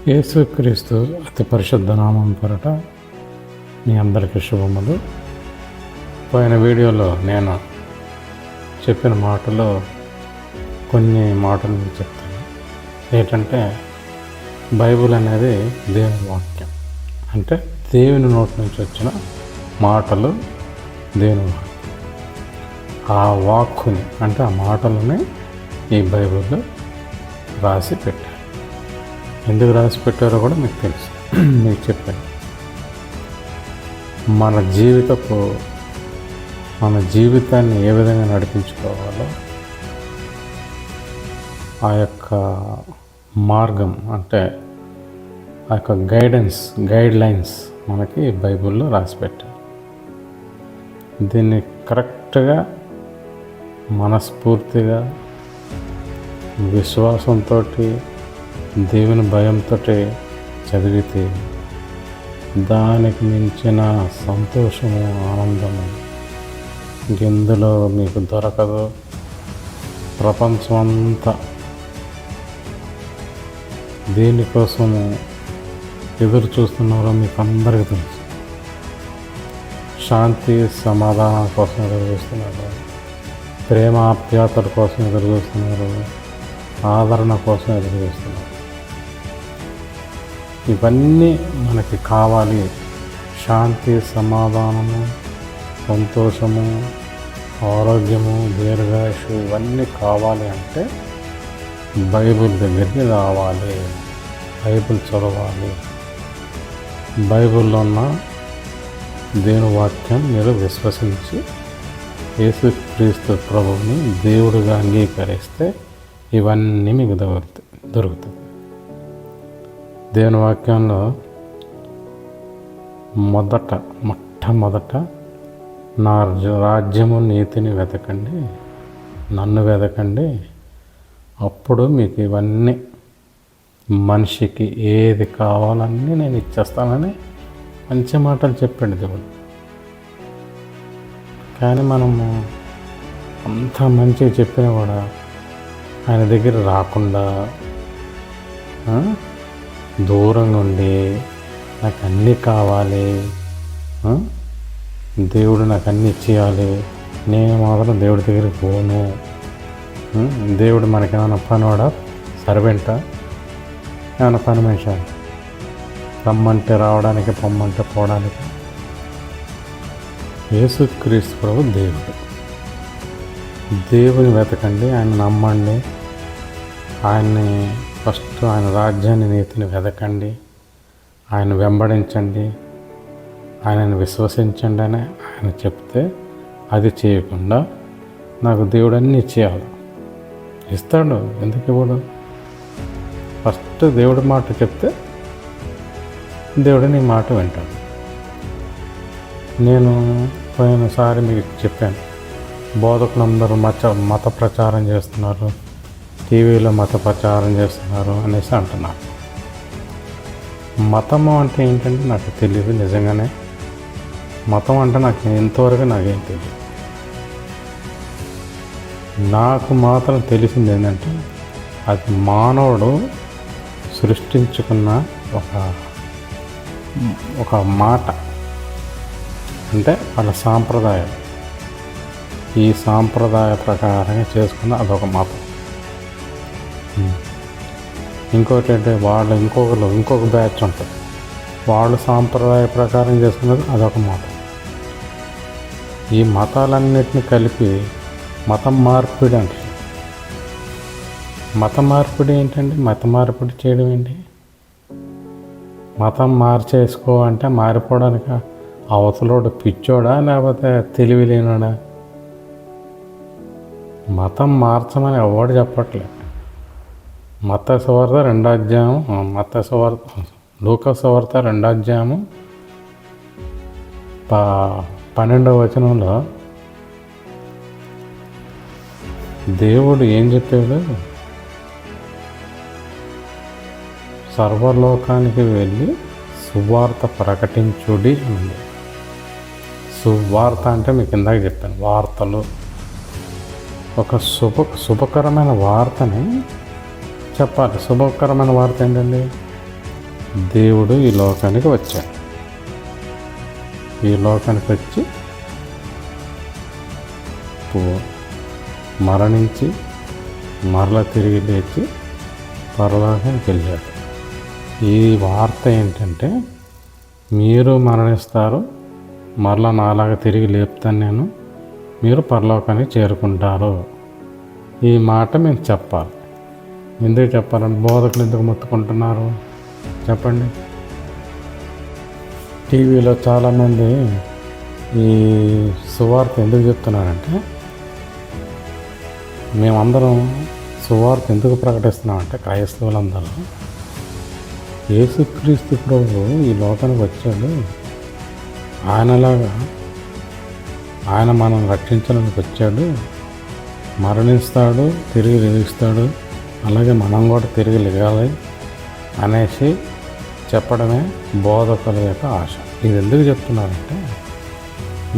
యేసుక్రీస్తు అతి పరిశుద్ధ నామం పేరట మీ అందరికీ శుభములు. పోయిన వీడియోలో నేను చెప్పిన మాటలు కొన్ని మాటలు మీకు చెప్తాను. ఏంటంటే బైబిల్ అనేది దేవుని వాక్యం, అంటే దేవుని నోటి నుంచి వచ్చిన మాటలు దేవుని వాక్యం. ఆ వాక్కుని అంటే ఆ మాటలని ఈ బైబిల్లో రాసి పెట్టారు. ఎందుకు రాసి పెట్టారో కూడా మీకు తెలుసు, మీకు చెప్పాను. మన జీవితాన్ని ఏ విధంగా నడిపించుకోవాలో ఆ యొక్క మార్గం, అంటే ఆ యొక్క గైడ్ లైన్స్ మనకి బైబిల్లో రాసి పెట్టారు. దీన్ని కరెక్ట్గా మనస్ఫూర్తిగా విశ్వాసంతో దేవుని భయంతో చదివితే దానికి మించిన సంతోషము, ఆనందము ఇందులో మీకు దొరకదు. ప్రపంచం అంతా దేనికోసము ఎదురు చూస్తున్నారో మీకు అందరికీ తెలుసు. శాంతి సమాధానం కోసం ఎదురు చూస్తున్నారు, ప్రేమ ఆప్యాయతల కోసం ఎదురు చూస్తున్నారు, ఆదరణ కోసం ఎదురు చూస్తున్నారు. ఇవన్నీ మనకి కావాలి. శాంతి, సమాధానము, సంతోషము, ఆరోగ్యము, దీర్ఘాయుషు ఇవన్నీ కావాలి అంటే బైబిల్ దగ్గరికి రావాలి, బైబిల్ చదవాలి. బైబిల్లో ఉన్న దేవుని వాక్యం మీరు విశ్వసించి యేసుక్రీస్తు ప్రభువుని దేవుడిగా అంగీకరిస్తే ఇవన్నీ మీకు దొరుకుతాయి. దేవుని వాక్యంలో మొట్టమొదట నా రాజ్యము నీతిని వెతకండి, నన్ను వెతకండి, అప్పుడు మీకు ఇవన్నీ మనిషికి ఏది కావాలన్నీ నేను ఇచ్చేస్తానని మంచి మాటలు చెప్పాడు దేవుడు. కానీ మనము అంత మంచిగా చెప్పినా కూడా ఆయన దగ్గర రాకుండా దూరంగా ఉండి నాకు అన్నీ కావాలి, దేవుడు నాకు అన్నీ ఇచ్చేయాలి, నేను మాత్రం దేవుడి దగ్గరికి పోను, దేవుడు మనకేమైనా పనివాడా, సర్వెంటా, ఏమైనా పని మనిషి, రమ్మంటే రావడానికి, పొమ్మంటే పోవడానికి. యేసుక్రీస్తు ప్రభు దేవుని వెతకండి, ఆయన నమ్మండి, ఆయన్ని ఫస్ట్ ఆయన రాజ్యాన్ని, నీతిని వెతకండి, ఆయన వెంబడించండి, ఆయనను విశ్వసించండి అని ఆయన చెప్తే అది చేయకుండా నాకు దేవుడు అన్నీ ఇచ్చేయాలి. ఇస్తాడు, ఎందుకు ఇవ్వడు? ఫస్ట్ దేవుడి మాట చెప్తే దేవుడు నీ మాట వింటాడు. నేను పోయినసారి మీకు చెప్పాను, బోధకులందరూ మత ప్రచారం చేస్తున్నారు, టీవీలో మత ప్రచారం చేస్తున్నారు అనేసి అంటున్నారు. మతము అంటే ఏంటంటే నాకు తెలియదు. నిజంగానే మతం అంటే నాకు ఇంతవరకు నాకేం తెలియదు. నాకు మాత్రం తెలిసింది ఏంటంటే అది మానవుడు సృష్టించుకున్న ఒక మాట, అంటే వాళ్ళ సాంప్రదాయం. ఈ సాంప్రదాయ ప్రకారంగా చేసుకున్న అదొక మతం. ఇంకోటి అంటే వాళ్ళు ఇంకొక బ్యాచ్ ఉంటుంది, వాళ్ళు సాంప్రదాయ ప్రకారం చేసుకున్నది అదొక మతం. ఈ మతాలన్నిటిని కలిపి మతం మార్పిడి అంటారు. మత మార్పిడి ఏంటండి? మత మార్పిడి చేయడం ఏంటి? మతం మార్చేసుకో అంటే మారిపోవడానికి అవతలోడు పిచ్చోడా లేకపోతే తెలివి లేనోడా? మతం మార్చమని ఎవడు చెప్పట్లేదు. మత్తయి సువార్త 2వ అధ్యాయం, లూకా సువార్త 2వ అధ్యాయము 12వ వచనంలో దేవుడు ఏం చెప్పాడు? సర్వలోకానికి వెళ్ళి సువార్త ప్రకటించుడి అని. సువార్త అంటే మీకు ఇందాక చెప్పాను, వార్తలు. ఒక శుభకరమైన వార్తని చెప్పాలి. శుభకరమైన వార్త ఏంటండి? దేవుడు ఈ లోకానికి వచ్చాడు. ఈ లోకానికి వచ్చి మరణించి మరలా తిరిగి లేచి పరలోకానికి వెళ్ళాడు. ఈ వార్త ఏంటంటే, మీరు మరణిస్తారు, మరలా నాలాగా తిరిగి లేపుతాను నేను, మీరు పరలోకానికి చేరుకుంటారు. ఈ మాట మేము చెప్పాలి. ఎందుకు చెప్పాలని బోధకులు ఎందుకు మొత్తుకుంటున్నారు చెప్పండి? టీవీలో చాలామంది ఈ సువార్త ఎందుకు చెప్తున్నారంటే, మేమందరం సువార్త ఎందుకు ప్రకటిస్తున్నామంటే, క్రైస్తవులందరూ యేసుక్రీస్తు ప్రభు ఈ లోకానికి వచ్చాడు, ఆయనలాగా ఆయన మనం రక్షించడానికి వచ్చాడు, మరణిస్తాడు, తిరిగి లేస్తాడు, అలాగే మనం కూడా తిరిగి లేగాలి అనేసి చెప్పడమే బోధకుల యొక్క ఆశ. ఇది ఎందుకు చెప్తున్నారంటే,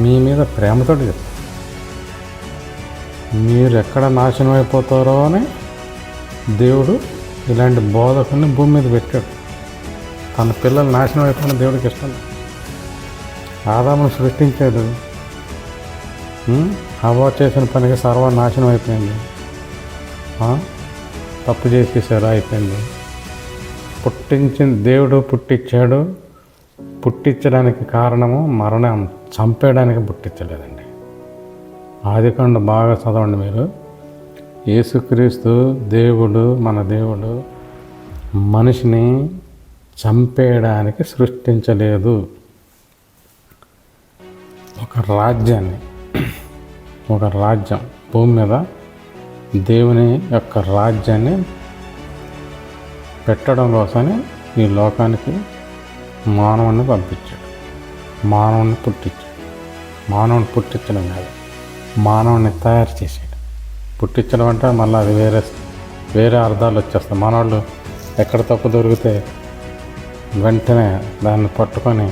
మీ మీద ప్రేమతో చెప్తారు. మీరు ఎక్కడ నాశనం అయిపోతారో అని దేవుడు ఇలాంటి బోధకుల్ని భూమి మీద పెట్టాడు. తన పిల్లలు నాశనం అయిపోయిన దేవుడికి ఇష్టం. ఆదామును సృష్టించాడు, హవ్వ చేసిన పనికి సర్వనాశనం అయిపోయింది. తప్పు చేసేసారు, అయిపోయింది. దేవుడు పుట్టించాడు. పుట్టించడానికి కారణము మరణం, చంపేయడానికి పుట్టించలేదండి. ఆదికాండం బాగా చదవండి మీరు. యేసుక్రీస్తు దేవుడు, మన దేవుడు మనిషిని చంపేయడానికి సృష్టించలేదు. ఒక రాజ్యం భూమి మీద దేవుని యొక్క రాజ్యాన్ని పెట్టడం కోసమే ఈ లోకానికి మానవుని పంపించాడు. మానవుని పుట్టించడం కాదు, మానవుని తయారు చేశాడు. పుట్టించడం అంటే మళ్ళీ అది వేరే అర్థాలు వచ్చేస్తాయి. మనవాళ్ళు ఎక్కడ తప్పు దొరికితే వెంటనే దాన్ని పట్టుకొని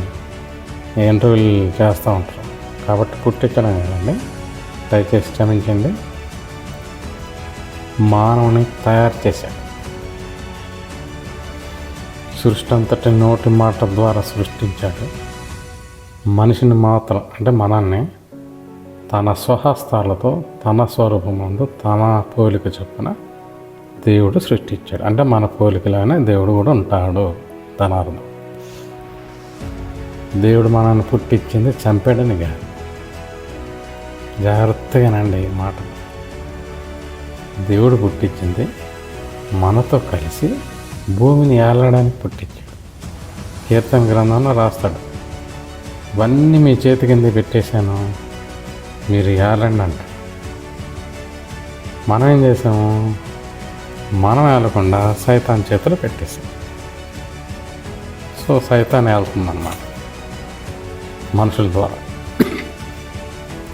ఇంటర్వ్యూలు చేస్తూ ఉంటారు. కాబట్టి పుట్టించడం కదండి, దయచేసి క్షమించండి. మానవుని తయారు చేశాడు. సృష్టి అంతటి నోటి మాట ద్వారా సృష్టించాడు. మనిషిని మాత్రం అంటే మనల్ని తన స్వహస్తాలతో తన స్వరూపమందు తన పోలిక చొప్పున దేవుడు సృష్టించాడు. అంటే మన పోలికలానే దేవుడు కూడా ఉంటాడు. తన అర్థం. దేవుడు మనల్ని పుట్టించింది చంపాడని కాదు. జాగ్రత్తగానండి ఈ మాట. దేవుడు పుట్టించింది మనతో కలిసి భూమిని ఏలడానికి పుట్టించాడు. కీర్తన గ్రంథంలో రాస్తాడు, ఇవన్నీ మీ చేతి కింద పెట్టేశాను, మీరు ఏలండి అంటాడు. మనం ఏం చేసాము? మనం ఏలకుండా సైతాన్ చేతులు పెట్టేసాం. సో సైతాన్ ఏలుతుందన్నమాట మనుషుల ద్వారా.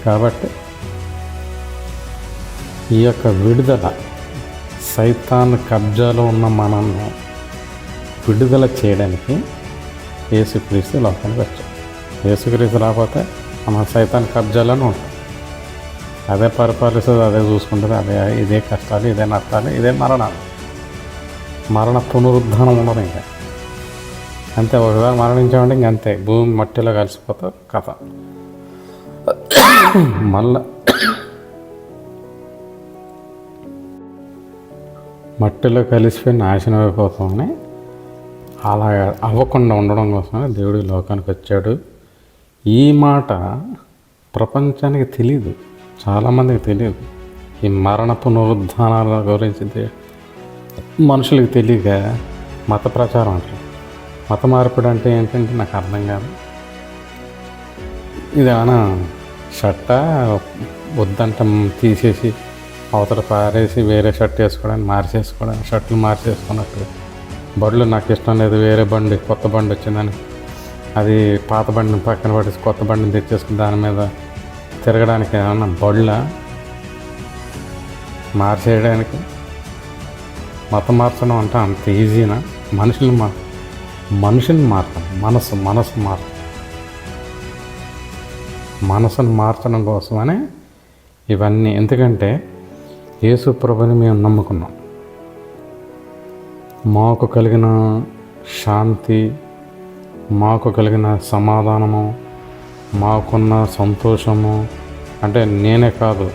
కాబట్టి ఈ యొక్క విడుదల, సైతాన్ కబ్జాలో ఉన్న మనల్ని విడుదల చేయడానికి యేసుక్రీస్తు లోకానికి వచ్చాడు. యేసుక్రీస్తు రాకపోతే మన సైతాన్ కబ్జాలోనే ఉంటాం. అదే పరిపాలిస్తుంది, అదే చూసుకుంటుంది, ఇదే కష్టాలు, ఇదే నష్టాలు, ఇదే మరణాలు. మరణ పునరుద్ధానం ఉండదు ఇంకా. అంతే, ఒకసారి మరణించామంటే ఇంకంతే, భూమి మట్టిలో కలిసిపోతా కథ. మళ్ళా మట్టిలో కలిసిపోయి నాశనం అయిపోతామని అలా అవ్వకుండా ఉండడం కోసమే దేవుడు లోకానికి వచ్చాడు. ఈ మాట ప్రపంచానికి తెలియదు, చాలామందికి తెలియదు. ఈ మరణ పునరుద్ధానాల గురించి మనుషులకు తెలియక మత ప్రచారం అంటారు. మత మార్పిడి అంటే ఏంటంటే నాకు అర్థం కాదు. ఇదేమైనా షర్ట వద్దంట తీసేసి అవతల పారేసి వేరే షర్ట్ వేసుకోవడానికి మార్చేసుకోవడానికి, షర్ట్లు మార్చేసుకున్నట్టు. బండ్లు నాకు ఇష్టం లేదు, వేరే బండి కొత్త బండి వచ్చిందని అది పాత బండిని పక్కన పడేసి కొత్త బండిని తెచ్చేసుకుని దాని మీద తిరగడానికి ఏమన్నా బళ్ళ మార్చేయడానికి? మతం మార్చడం అంటే అంత ఈజీనా? మనిషిని మార్చడం, మనసును మార్చడం కోసమనే ఇవన్నీ. ఎందుకంటే యేసు ప్రభుని మేము నమ్ముకున్నాం. మాకు కలిగిన శాంతి, మాకు కలిగిన సమాధానము, మాకున్న సంతోషము, అంటే నేనే కాదు,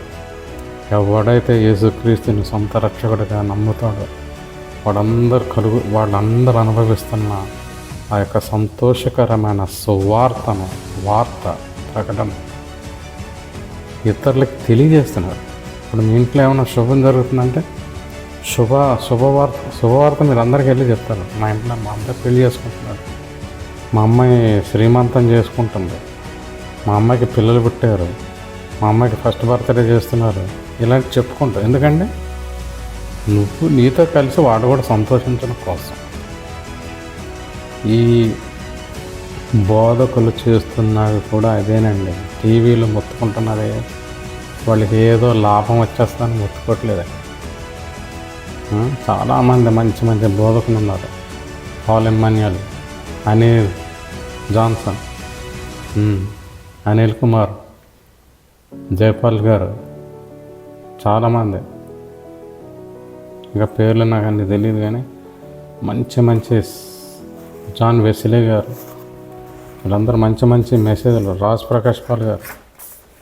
ఎవడైతే యేసుక్రీస్తుని సొంత రక్షకుడిగా నమ్ముతాడో వాళ్ళందరూ అనుభవిస్తున్న ఆ యొక్క సంతోషకరమైన వార్త ప్రకటన ఇతరులకు తెలియజేస్తున్నారు. ఇప్పుడు మీ ఇంట్లో ఏమైనా శుభం జరుగుతుందంటే శుభవార్త మీరు అందరికీ వెళ్ళి చెప్తారు. మా ఇంట్లో మా అమ్మాయి పెళ్లి చేసుకుంటున్నారు, మా అమ్మాయి శ్రీమంతం చేసుకుంటుంది, మా అమ్మాయికి పిల్లలు పుట్టారు, మా అమ్మాయికి ఫస్ట్ బర్త్డే చేస్తున్నారు, ఇలాంటి చెప్పుకుంటావు. ఎందుకంటే నువ్వు నీతో కలిసి వాడు కూడా సంతోషించడం కోసం. ఈ బోధకులు చేస్తున్నవి కూడా అదేనండి. టీవీలు మొత్తుకుంటున్నదే, వాళ్ళకి ఏదో లాభం వచ్చేస్తుందని మొత్తుకోవట్లేదండి. చాలామంది మంచి మంచి బోధకులు ఉన్నారు. Paul Emmanuel, Anil Johnson, Anil Kumar, Jaipal గారు, చాలామంది, ఇంకా పేర్లు నాకు అన్నీ తెలియదు కానీ మంచి జాన్ వెస్లీ గారు, వీళ్ళందరూ మంచి మెసేజ్లు, రాజ్ ప్రకాష్ పాల్ గారు,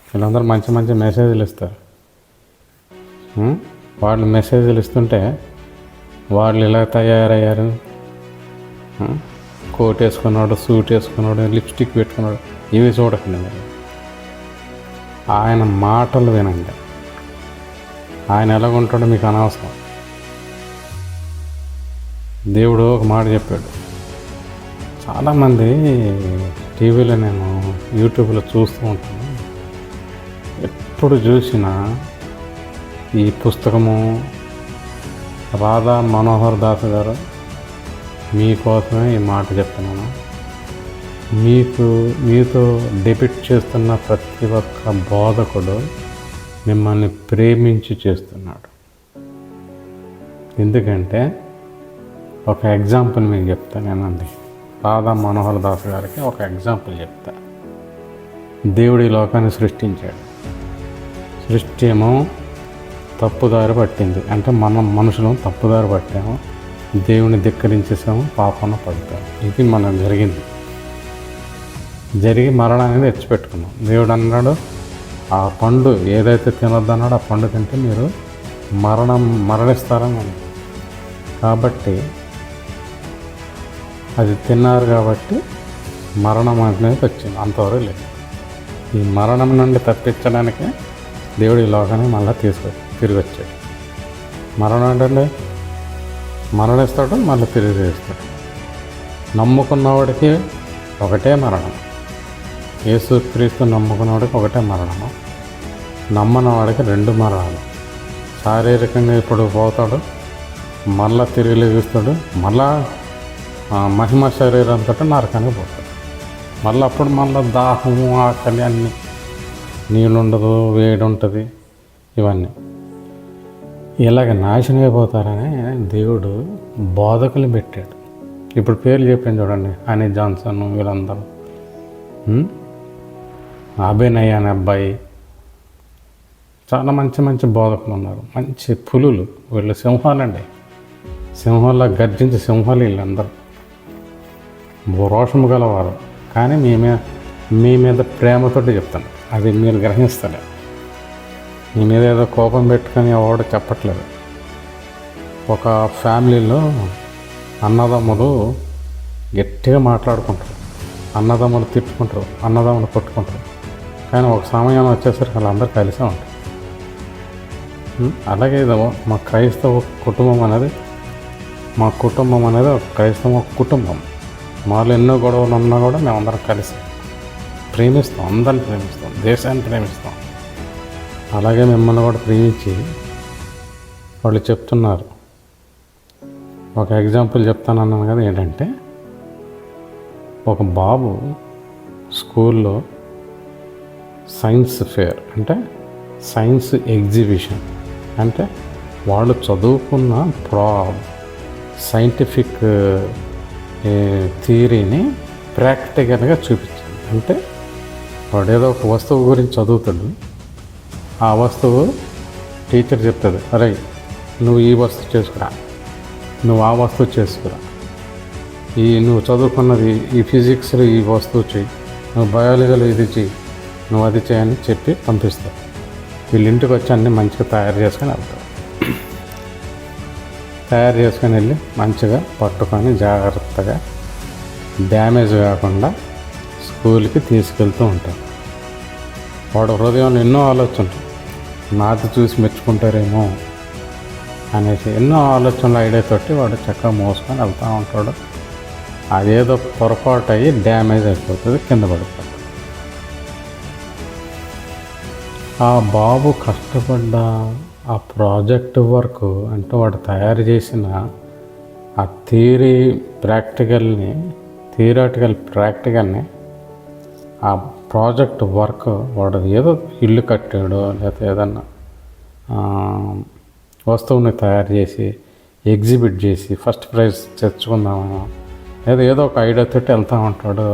వీళ్ళందరూ మంచి మెసేజ్లు ఇస్తారు. వాళ్ళు మెసేజ్లు ఇస్తుంటే వాళ్ళు ఇలా తయారయ్యారు, కోట్ వేసుకున్నాడు, సూట్ వేసుకున్నాడు, లిప్స్టిక్ పెట్టుకున్నాడు, ఇవి చూడకండి మీరు. ఆయన మాటలు వినండి. ఆయన ఎలాగుంటాడో మీకు అనవసరం. దేవుడు ఒక మాట చెప్పాడు. చాలామంది టీవీలో, నేను యూట్యూబ్లో చూస్తూ ఉంటాను, ఎప్పుడు చూసినా ఈ పుస్తకము రాధా మనోహర్ దాస్ గారు మీకోసమే ఈ మాట చెప్తున్నాను. మీతో డిబేట్ చేస్తున్న ప్రతి ఒక్క బోధకుడు మిమ్మల్ని ప్రేమించి చేస్తున్నాడు. ఎందుకంటే ఒక ఎగ్జాంపుల్ మీకు చెప్తానేనండి. రాధా మనోహర్ దాస్ గారికి ఒక ఎగ్జాంపుల్ చెప్తా. దేవుడు ఈ లోకాన్ని సృష్టించాడు. సృష్టి ఏమో తప్పుదారి పట్టింది, అంటే మనం మనుషులను తప్పుదారి పట్టాము, దేవుని ధిక్కరించేసాము, పాపంలో పడతాము. ఇది మనకు జరిగి మరణాన్ని తెచ్చిపెట్టుకున్నాం. దేవుడు అన్నాడు, ఆ పండు ఏదైతే తినొద్దన్నాడో ఆ పండు తింటే మీరు మరణిస్తారని. కాబట్టి అది తిన్నారు కాబట్టి మరణం అనేది వచ్చింది, అంతవరకు లేదు. ఈ మరణం నుండి తప్పించడానికే దేవుడు ఈ లోకాన్ని మళ్ళీ తిరిగి వచ్చాడు. మరణం అంటే మరణిస్తాడు, మళ్ళీ తిరిగి చేస్తాడు. నమ్ముకున్నవాడికి ఒకటే మరణం, యేసుక్రీస్తు నమ్ముకున్నవాడికి ఒకటే మరణము, నమ్మని వాడికి 2 మరణాలు. శారీరకంగా ఇప్పుడు పోతాడు, మళ్ళీ తిరిగి లేస్తాడు, మళ్ళా మహిమ శరీరంతో నరకానికి పోతాడు. అప్పుడు దాహము, ఆకలి, అన్నీ, నీళ్ళు ఉండదు, వేడి ఉంటుంది, ఇవన్నీ ఇలాగ నాశనం అయిపోతారని దేవుడు బోధకులు పెట్టాడు. ఇప్పుడు పేర్లు చెప్పాను చూడండి, అనిల్ జాన్సన్, వీళ్ళందరూ, అభినయ్ అనే అబ్బాయి, చాలా మంచి బోధకులు ఉన్నారు. మంచి పులులు, వీళ్ళు సింహాలండి. సింహంలా గర్జించే సింహాలు వీళ్ళందరూ, రోషము గలవారు. కానీ మీ మీద ప్రేమతోటి చెప్తాను, అది మీరు గ్రహిస్తారు. మీ మీద ఏదో కోపం పెట్టుకొని ఎవడు చెప్పట్లేదు. ఒక ఫ్యామిలీలో అన్నదమ్ములు గట్టిగా మాట్లాడుకుంటారు, అన్నదమ్ములు తిట్టుకుంటారు, అన్నదమ్ములు కొట్టుకుంటారు. కానీ ఒక సమయం వచ్చేసరికి వాళ్ళందరూ కలిసే ఉంటారు. అలాగే మా క్రైస్తవ కుటుంబం అనేది, మా కుటుంబం అనేది ఒక క్రైస్తవ కుటుంబం. మాలో ఎన్నో గొడవలు ఉన్నా కూడా మేమందరం కలిసి ప్రేమిస్తాం, అందరిని ప్రేమిస్తాం, దేశాన్ని ప్రేమిస్తాం. అలాగే మిమ్మల్ని కూడా ప్రేమించి వాళ్ళు చెప్తున్నారు. ఒక ఎగ్జాంపుల్ చెప్తానన్నాను కదా, ఏంటంటే ఒక బాబు స్కూల్లో సైన్స్ ఫేర్, అంటే సైన్స్ ఎగ్జిబిషన్, అంటే వాళ్ళు చదువుకున్న సైంటిఫిక్ థియరీని ప్రాక్టికల్గా చూపించింది. అంటే వాడు ఏదో ఒక వస్తువు గురించి చదువుతాడు, ఆ వస్తువు టీచర్ చెప్తుంది, అరే నువ్వు ఈ వస్తువు చేసుకురా, నువ్వు ఆ వస్తువు చేసుకురా, నువ్వు చదువుకున్నది ఈ ఫిజిక్స్లో ఈ వస్తువు చెయ్యి, నువ్వు బయాలజీలో ఇది చెయ్యి, నువ్వు అది చేయని చెప్పి పంపిస్తారు. వీళ్ళ ఇంటికి వచ్చి అన్నీ మంచిగా తయారు చేసుకొని వెళ్తారు. తయారు చేసుకొని వెళ్ళి మంచిగా పట్టుకొని జాగ్రత్తగా డ్యామేజ్ కాకుండా స్కూల్కి తీసుకెళ్తూ ఉంటారు. వాడు హృదయంలో ఎన్నో ఆలోచనలు, నాది చూసి మెచ్చుకుంటారేమో అనేసి ఎన్నో ఆలోచనలు ఐడియా తోటి వాడు చక్కగా మోసుకొని వెళ్తూ ఉంటాడు. అదేదో పొరపాటు అయ్యి డ్యామేజ్ అయిపోతుంది, కింద పడిపోతుంది. ఆ బాబు కష్టపడ్డ ఆ ప్రాజెక్ట్ వర్క్ అంటే వాడు తయారు చేసిన ఆ థియరాటికల్ ప్రాక్టికల్ని ఆ ప్రాజెక్ట్ వర్క్ వాడు ఏదో ఇల్లు కట్టాడో లేకపోతే ఏదన్నా వస్తువుని తయారు చేసి ఎగ్జిబిట్ చేసి ఫస్ట్ ప్రైజ్ తెచ్చుకుందామని లేదా ఏదో ఒక ఐడియా తోటి వెళ్తూ ఉంటాడు,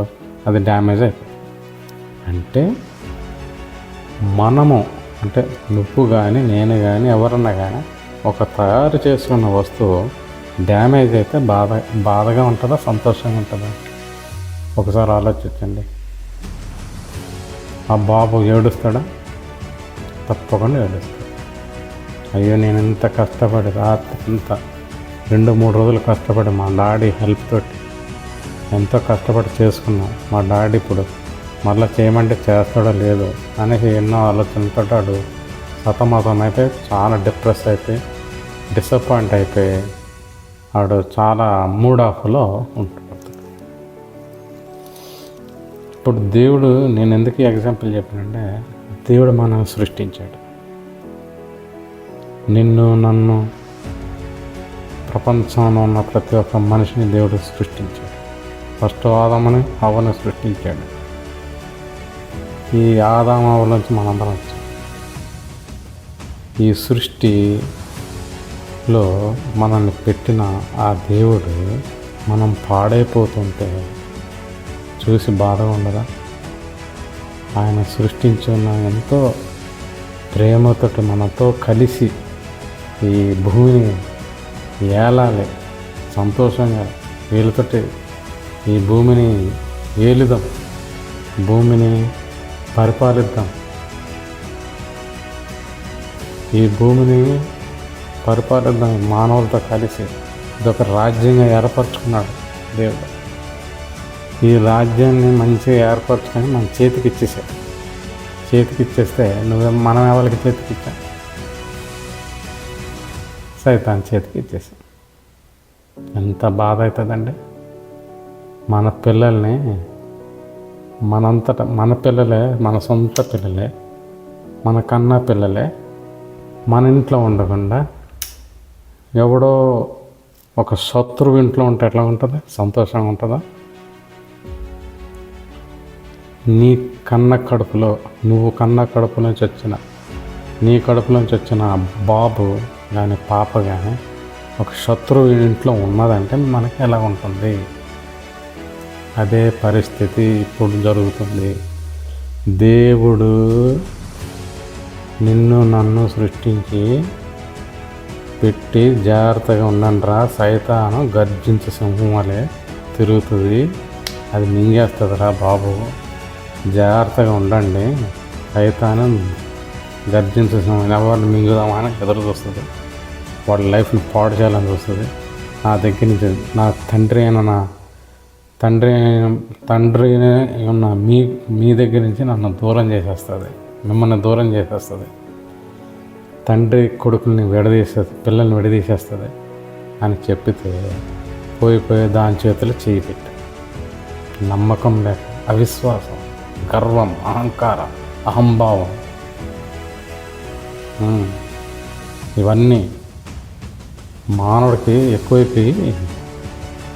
అది డ్యామేజ్ అయిపోతుంది. అంటే మనము అంటే నువ్వు కానీ నేను కానీ ఎవరన్నా కానీ ఒక తయారు చేసుకున్న వస్తువు డ్యామేజ్ అయితే బాధగా ఉంటుందా, సంతోషంగా ఉంటుందా? ఒకసారి ఆలోచించండి. ఆ బాబు ఏడుస్తాడా? తప్పకుండా ఏడుస్తాడు. అయ్యో నేను ఎంత కష్టపడి రాత్రి ఇంత 2-3 రోజులు కష్టపడి మా డాడీ హెల్ప్ తోటి ఎంతో కష్టపడి చేసుకున్నాం, మా డాడీ ఇప్పుడు మళ్ళీ చేయమంటే చేస్తాడో లేదో అనేసి ఎన్నో ఆలోచనలతో వాడు సతమతం అయిపోయి చాలా డిప్రెస్ అయిపోయి డిసప్పాయింట్ అయిపోయి వాడు చాలా మూడ్ ఆఫ్లో ఉంటున్నాడు. ఇప్పుడు దేవుడు, నేను ఎందుకు ఎగ్జాంపుల్ చెప్పానంటే, దేవుడు మనం సృష్టించాడు. నిన్ను నన్ను ప్రపంచంలో ఉన్న ప్రతి ఒక్క మనిషిని దేవుడు సృష్టించాడు. ఫస్ట్ ఆదాముని హవ్వను సృష్టించాడు. ఈ ఆదాము హవ్వల నుంచి మనందరం వచ్చాం. ఈ సృష్టిలో మనల్ని పెట్టిన ఆ దేవుడు మనం పాడైపోతుంటే చూసి బాధగా ఉండదా? ఆయన సృష్టించిన ఎంతో ప్రేమతో మనతో కలిసి ఈ భూమిని ఏలాలి, సంతోషంగా వీళ్ళతోటి ఈ భూమిని ఏలుదాం, భూమిని పరిపాలిద్దాం, ఈ భూమిని పరిపాలిద్దాం మానవులతో కలిసి. ఇదొక రాజ్యంగా ఏర్పరచుకున్నాడు దేవుడు. ఈ రాజ్యాన్ని మంచిగా ఏర్పరచుకొని మన చేతికి ఇచ్చేసాడు. చేతికి ఇచ్చేస్తే మనం ఎవరికి చేతికి ఇచ్చాం? సైతాన్ చేతికి ఇచ్చేసాం. ఎంత బాధ అవుతుందండి. మన పిల్లల్ని మన పిల్లలే, మన సొంత పిల్లలే, మన కన్నా పిల్లలే మన ఇంట్లో ఉండకుండా ఎవడో ఒక శత్రువు ఇంట్లో ఉంటే ఎట్లా ఉంటుంది? సంతోషంగా ఉంటుందా? నీ నువ్వు కన్న కడుపులోంచి వచ్చిన, నీ కడుపులోంచి వచ్చిన బాబు కానీ పాప కానీ ఒక శత్రువు ఇంట్లో ఉన్నదంటే మనకి ఎలా ఉంటుంది? అదే పరిస్థితి ఇప్పుడు జరుగుతుంది. దేవుడు నిన్ను నన్ను సృష్టించి పెట్టి జాగ్రత్తగా ఉండండిరా, సైతాను గర్జించే సింహం వలె తిరుగుతుంది, అది మింగేస్తుందిరా బాబు, జాగ్రత్తగా ఉండండి, సైతాను గర్జించే సింహం ఎవరిని మింగుదామని ఎదురు చూస్తుంది, వాడి లైఫ్ని పాడు చేయాలని చూస్తుంది. నా దగ్గర నుంచి నా తండ్రి ఉన్న మీ దగ్గర నుంచి నన్ను దూరం చేసేస్తుంది, మిమ్మల్ని దూరం చేసేస్తుంది, తండ్రి కొడుకుల్ని విడదీసేస్తుంది, పిల్లల్ని విడదీసేస్తుంది అని చెప్పితే పోయి దాని చేతులు చేయి పెట్టి నమ్మకం లేక అవిశ్వాసం, గర్వం, అహంకారం, అహంభావం ఇవన్నీ మానవుడికి ఎక్కువైపోయి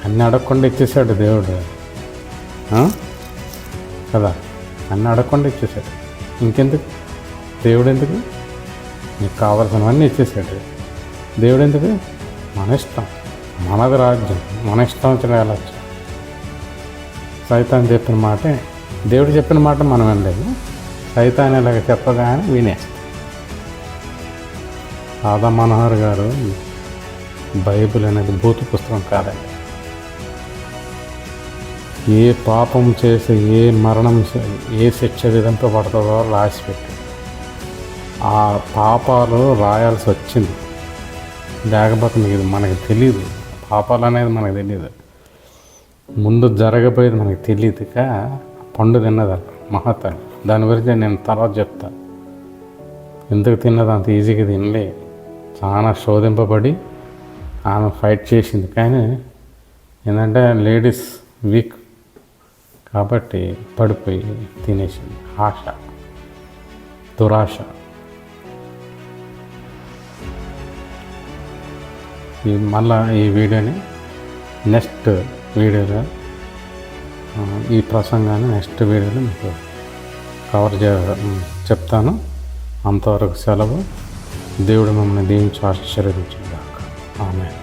అన్నీ అడగకుండా ఇచ్చేసాడు దేవుడు కదా. అన్నీ అడగకుండా ఇచ్చేసాడు. ఇంకెందుకు దేవుడు? ఎందుకు? నీకు కావాల్సినవన్నీ ఇచ్చేసాడు దేవుడు. ఎందుకు? మన ఇష్టం, మనది రాజ్యం, మన ఇష్టం వచ్చిన వెళ్ళచ్చు. సైతాన్ చెప్పిన మాటే, దేవుడు చెప్పిన మాట మనం వినలేదు, సైతాన్ ఇలాగ చెప్పగానే వినేస్తాం. రాధా మనోహర్ గారు బైబిల్ అనేది భూత పుస్తకం కాదండి, ఏ పాపం చేసి ఏ మరణం ఏ శిక్ష విధంతో పడుతుందో రాసిపెట్టి ఆ పాపాలు రాయాల్సి వచ్చింది. లేకపోతే మీకు మనకి తెలియదు, పాపాలు అనేది మనకు తెలియదు, ముందు జరగబోయేది మనకి తెలియదుక పండు తిన్నది మహాతల్లి. దాని గురించి నేను తర్వాత చెప్తాను. ఎందుకు తిన్నది అంత ఈజీగా తినలే, చాలా శోధింపబడి ఆమె ఫైట్ చేసింది. కానీ ఏంటంటే లేడీస్ వీక్ కాబట్టి పడిపోయి తినేసింది. ఆశ, దురాశ. మళ్ళా ఈ వీడియోని నెక్స్ట్ వీడియోలో ఈ ప్రసంగాన్ని నెక్స్ట్ వీడియోలో మీకు కవర్ చెప్తాను. అంతవరకు సెలవు. దేవుడు మమ్మల్ని దీవించి ఆశీర్వదించుగాక. ఆమేన్.